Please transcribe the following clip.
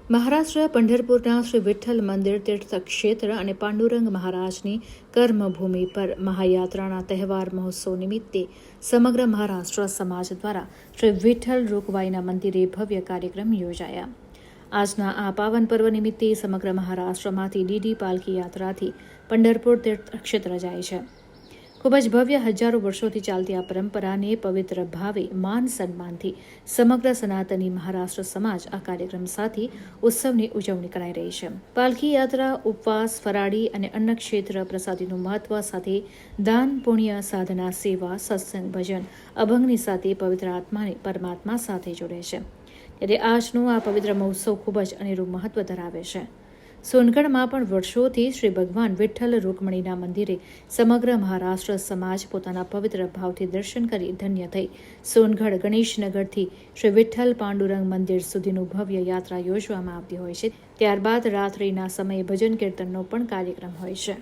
મહારાષ્ટ્ર પંઢરપુરના શ્રી વિઠ્ઠલ મંદિર તીર્થક્ષેત્ર અને પાંડુરંગ મહારાજની કર્મભૂમિ પર મહાયાત્રાના તહેવાર મહોત્સવ નિમિત્તે સમગ્ર મહારાષ્ટ્ર સમાજ દ્વારા શ્રી વિઠ્ઠલ રૂકવાઈના મંદિરે ભવ્ય કાર્યક્રમ યોજાયા. આજના આ પાવન પર્વ નિમિત્તે સમગ્ર મહારાષ્ટ્રમાંથી ડીડી પાલખી યાત્રાથી પંઢરપુર તીર્થક્ષેત્ર જાય છે. ખૂબ જ ભવ્ય હજારો વર્ષોથી ચાલતી આ પરંપરાને પવિત્ર ભાવે માન સન્માનથી સમગ્ર સનાતની મહારાષ્ટ્ર સમાજ આ કાર્યક્રમ સાથે ઉત્સવની ઉજવણી કરાઈ રહી છે. પાલખી યાત્રા ઉપવાસ, ફરાળી અને અન્નક્ષેત્ર પ્રસાદીનું મહત્વ સાથે દાન, પુણ્ય, સાધના, સેવા, સત્સંગ, ભજન, અભંગની સાથે પવિત્ર આત્માને પરમાત્મા સાથે જોડે છે. ત્યારે આજનો આ પવિત્ર મહોત્સવ ખૂબ જ અનેરું મહત્વ ધરાવે છે. સોનગઢમાં પણ વર્ષોથી શ્રી ભગવાન વિઠ્ઠલ રૂકમણીના મંદિરે સમગ્ર મહારાષ્ટ્ર સમાજ પોતાના પવિત્ર ભાવથી દર્શન કરી ધન્ય થઈ સોનગઢ ગણેશનગરથી શ્રી વિઠ્ઠલ પાંડુરંગ મંદિર સુધીનું ભવ્ય યાત્રા યોજવામાં આવતી હોય છે. ત્યારબાદ રાત્રિના સમયે ભજન કીર્તનનો પણ કાર્યક્રમ હોય છે.